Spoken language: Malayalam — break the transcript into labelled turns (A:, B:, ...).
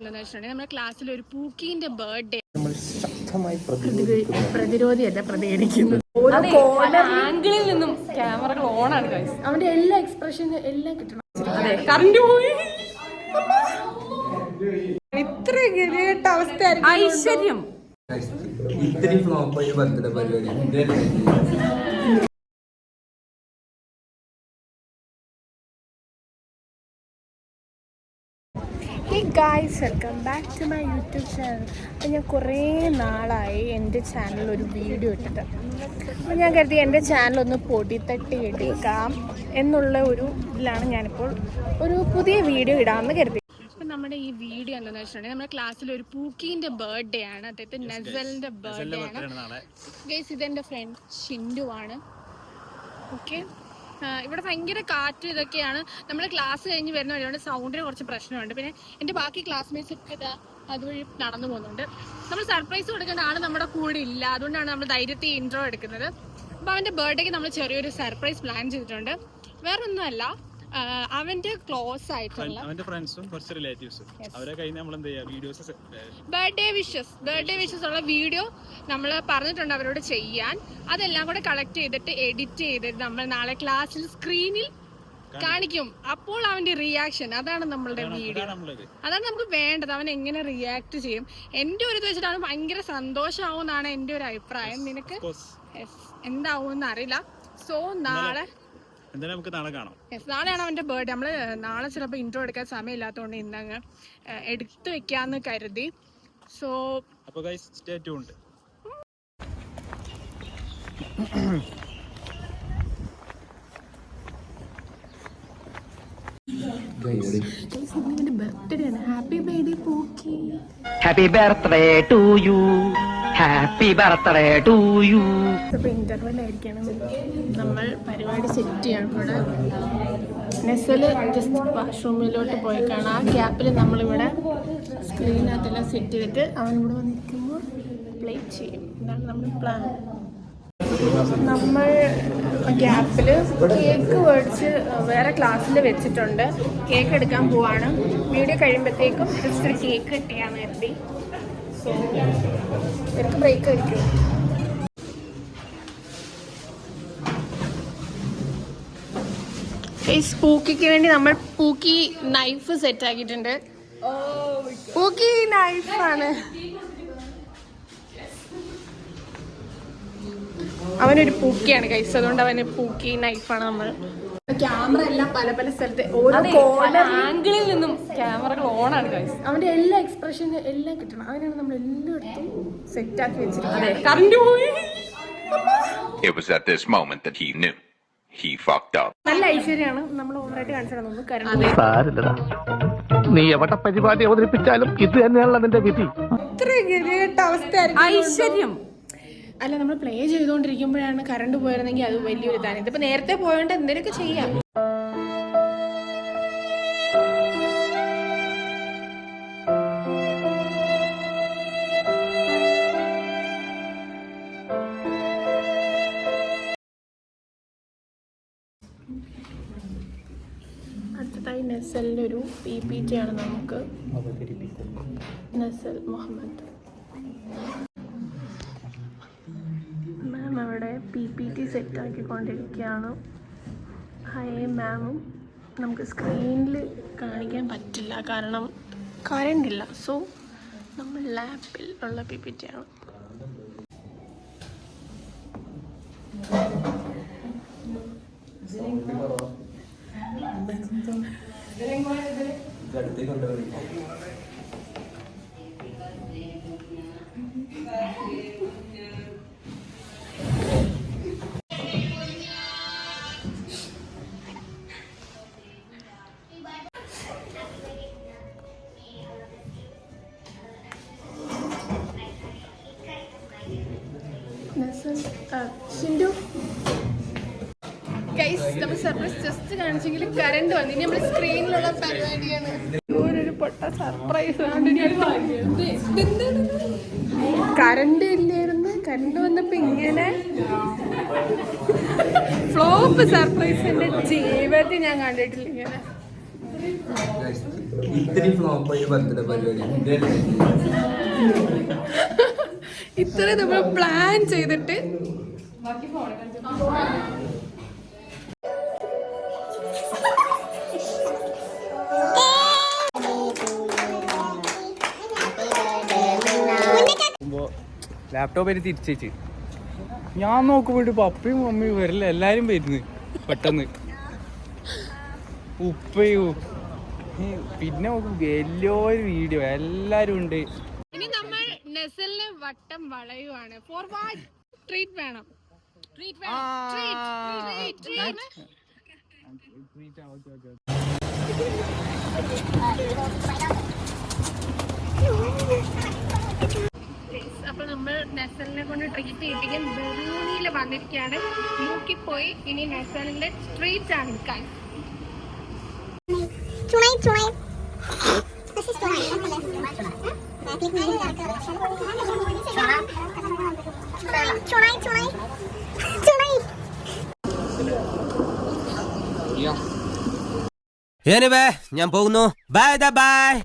A: എന്താണെന്ന് വെച്ചിട്ടുണ്ടെങ്കിൽ നമ്മുടെ ക്ലാസ്സിൽ ഒരു പൂക്കീന്റെ ബർത്ത്ഡേ
B: പ്രതിരോധിയല്ല പ്രതികരിക്കുന്നത്. ഓരോ ആംഗിളിൽ നിന്നും ക്യാമറകൾ ഓണാണ് ഗൈസ്. അവന്റെ എല്ലാ എക്സ്പ്രഷനും എല്ലാം കിട്ടണം. അതെ, കറണ്ട് പോയി. ഇത്ര ഗതികെട്ട അവസ്ഥ ഐശ്വര്യം
C: ഇത്രയും ഫ്ലോപ്പായി ബർത്ത്ഡേ പരിപാടി.
B: Hey guys, welcome back to my YouTube channel. അപ്പോൾ ഞാൻ കുറേ നാളായി എൻ്റെ ചാനലിൽ ഒരു വീഡിയോ ഇട്ടിട്ട്. അപ്പോൾ ഞാൻ കരുതി എൻ്റെ ചാനലൊന്ന് പൊടിത്തട്ടി എടുക്കാം എന്നുള്ള ഒരു ഇതിലാണ് ഞാനിപ്പോൾ ഒരു പുതിയ വീഡിയോ ഇടാമെന്ന് കരുതി.
A: അപ്പം നമ്മുടെ ഈ വീഡിയോ എന്താണെന്ന് വെച്ചിട്ടുണ്ടെങ്കിൽ നമ്മുടെ ക്ലാസ്സിൽ ഒരു പൂക്കീന്റെ ബർത്ത്ഡേ ആണ്. അതായത് നസലിന്റെ ബർത്ത്ഡേ ആണ് ഗൈസ്. ഇതെൻ്റെ ഫ്രണ്ട് ഷിൻഡു ആണ്. ഓക്കെ, ഇവിടെ ഭയങ്കര കാറ്റ് ഇതൊക്കെയാണ്. നമ്മൾ ക്ലാസ് കഴിഞ്ഞ് വരുന്ന വഴിയോണ്ട് സൗണ്ടിന് കുറച്ച് പ്രശ്നമുണ്ട്. പിന്നെ എൻ്റെ ബാക്കി ക്ലാസ്മേറ്റ്സ് ഒക്കെ ഇതാ അതുവഴി നടന്നു പോകുന്നുണ്ട്. നമ്മൾ സർപ്രൈസ് കൊടുക്കേണ്ട ആൾ നമ്മുടെ കൂടെ ഇല്ല, അതുകൊണ്ടാണ് നമ്മൾ ധൈര്യത്തിൽ ഇൻട്രോ എടുക്കുന്നത്. അപ്പോൾ അവൻ്റെ ബർത്ത്ഡേക്ക് നമ്മൾ ചെറിയൊരു സർപ്രൈസ് പ്ലാൻ ചെയ്തിട്ടുണ്ട്. വേറൊന്നുമല്ല, അവന്റെ ക്ലോസ് ആയിട്ടുള്ള
D: അവന്റെ ഫ്രണ്ട്സും കുറച്ച് റിലേറ്റീവ്സും അവരെ കഴിഞ്ഞ് നമ്മൾ എന്ത് ചെയ്യാ വീഡിയോസ്
A: ബർത്ത്ഡേ വിഷസ് ഉള്ള വീഡിയോ നമ്മൾ പറഞ്ഞിട്ടുണ്ട് അവരോട് ചെയ്യാൻ. അതെല്ലാം കൂടെ കളക്ട് ചെയ്തിട്ട് എഡിറ്റ് ചെയ്തിട്ട് നമ്മൾ നാളെ ക്ലാസ്സിൽ സ്ക്രീനിൽ കാണിക്കും. അപ്പോൾ അവന്റെ റിയാക്ഷൻ, അതാണ് നമ്മളുടെ വീഡിയോ, അതാണ് നമുക്ക് വേണ്ടത്. അവൻ എങ്ങനെ റിയാക്ട് ചെയ്യും. എന്റെ ഒരു ഇത് വെച്ചിട്ട് അവന് ഭയങ്കര സന്തോഷമാവും എന്നാണ് എന്റെ ഒരു അഭിപ്രായം. നിനക്ക് എന്താവും എന്ന് അറിയില്ല. സോ നാളെ
D: നമുക്ക് നാളെ കാണാം.
A: നാളെയാണ് അവന്റെ ബർത്ത്ഡേ. നമ്മള് നാളെ ചിലപ്പോൾ ഇൻട്രോ എടുക്കാൻ സമയമില്ലാത്തതുകൊണ്ട് ഇന്നങ്ങ് എടുത്തു വെക്കാന്ന് കരുതി. സോ
D: അപ്പോൾ ഗയ്സ് സ്റ്റേ ട്യൂൺഡ്.
B: ബർത്ത്ഡേ ആണ്. Happy birthday pookie.
E: Happy birthday to you. Happy birthday to you.
B: അപ്പോൾ ഇന്റർവെൽ ആയിരിക്കണം. നമ്മൾ പരിപാടി സെറ്റ് ചെയ്യണം. ഇവിടെ നെസല് ജസ്റ്റ് വാഷ്റൂമിലോട്ട് പോയി കാണാം. ആ ഗ്യാപ്പിൽ നമ്മളിവിടെ സ്ക്രീനകത്തെല്ലാം സെറ്റ് ചെയ്തിട്ട് അവൻ ഇവിടെ വന്നിരിക്കുമ്പോൾ പ്ലേ ചെയ്യും. ഇതാണ് നമ്മുടെ പ്ലാൻ. നമ്മൾ ഗ്യാപ്പിൽ കേക്ക് മേടിച്ച് വേറെ ക്ലാസ്സിൽ വെച്ചിട്ടുണ്ട്. കേക്ക് എടുക്കാൻ പോവാണ്. വീഡിയോ കഴിയുമ്പോഴത്തേക്കും ജസ്റ്റ് ഒരു കേക്ക് കിട്ടിയാന്ന് കരുതി. സോ എനിക്ക് ബ്രേക്ക് ആയിരിക്കും. പൂക്കിക്ക് വേണ്ടി നമ്മൾ പൂക്കി നൈഫ് സെറ്റ് ആക്കിയിട്ടുണ്ട്. പൂക്കി നൈഫാണ്. അവനൊരു പൂക്കിയാണ് കൈസ്, അതുകൊണ്ട് അവന് പൂക്കി നൈഫാണ്. നമ്മൾ ക്യാമറ എല്ലാം പല പല സ്ഥലത്ത് ഓരോ ആംഗിളിൽ നിന്നും ക്യാമറകൾ ഓണാണ് കൈസ്. അവന്റെ എല്ലാ എക്സ്പ്രഷനും എല്ലാം കിട്ടണം. അതിനാണ് നമ്മൾ എല്ലായിടത്തും സെറ്റ് ആക്കി വെച്ചിരിക്കുന്നത്. കറണ്ട് പോയി.
F: It was at this moment that he knew he fucked up.
B: നല്ല ഐശ്വര്യമാണ്. നമ്മൾ ഓവറായിട്ട് കാണിച്ചിടണം. കറണ്ട്
E: സാരില്ലടാ, നീ എവിടെ പരിപാടി അവതരിപ്പിച്ചാലും ഇത് തന്നെയാണല്ലോ നിന്റെ വിധി.
B: ഇത്ര ഗതികെട്ട അവസ്ഥ ഐശ്വര്യം അല്ല. നമ്മൾ പ്ലേ ചെയ്തുകൊണ്ടിരിക്കുമ്പോഴാണ് കറണ്ട് പോയിരുന്നെങ്കിൽ അത് വലിയൊരു ഇതാണ്. ഇതിപ്പോ നേരത്തെ പോയോണ്ട് എന്തെങ്കിലുമൊക്കെ ചെയ്യാം. അടുത്തതായി നസലിൻ്റെ ഒരു PPT ആണ് നമുക്ക്. നസൽ മുഹമ്മദ് മാം അവിടെ PPT സെറ്റാക്കിക്കൊണ്ടിരിക്കുകയാണ്. ഹായ് മാമും. നമുക്ക് സ്ക്രീനിൽ കാണിക്കാൻ പറ്റില്ല കാരണം കറണ്ടില്ല. സോ നമ്മൾ ലാപ്പിൽ ഉള്ള PPT ആണ്. ഷിൻഡു ഗൈസ്, നമ്മൾ സർപ്രൈസ് ജസ്റ്റ് കാണിച്ചെങ്കിൽ കറണ്ട് വന്നു. ഇനി നമ്മൾ സ്ക്രീനിലുള്ള പരിപാടിയാണ്. ഒരു പൊട്ട സർപ്രൈസ്. കറണ്ട് ഇല്ലായിരുന്നു. കറണ്ട് വന്നപ്പോ ഇങ്ങനെ ഫ്ലോപ്പ് സർപ്രൈസ് എൻ്റെ ജീവിതത്തിൽ ഞാൻ കണ്ടിട്ടില്ല. ഇങ്ങനെ
C: ഇത്രയും ഫ്ലോപ്പായി ബർത്ത്ഡേ പരിപാടി
B: ഇത്രയും നമ്മൾ പ്ലാൻ ചെയ്തിട്ട്
D: ലാപ്ടോപ്പ് ആയിട്ട് തിരിച്ചു ഞാൻ നോക്കുമ്പോട്ട് പപ്പയും മമ്മിയും വരില്ല, എല്ലാരും വരുന്നു പെട്ടെന്ന്. ഉപ്പയും പിന്നെ നോക്കും വലിയൊരു വീഡിയോ എല്ലാരും ഉണ്ട്.
A: ഇനി നമ്മൾ നെസലിനെ വട്ടം വളയുവാണ്. For what? ട്രീറ്റ് വേണം. ട്രീറ്റ് വേണം. ട്രീറ്റ്. അപ്പൊ നമ്മൾ നെസലിനെ കൊണ്ട് ട്രീറ്റ് ചെയ്യിപ്പിക്കാൻ ബറൂണിയിൽ വന്നിരിക്കുകയാണ്. മൂക്കിൽ പോയി ഇനി നെസലിന്റെ ട്രീറ്റ് ആണ് എടുക്കാൻ.
G: ഞാൻ പോകുന്നു. Bye bye.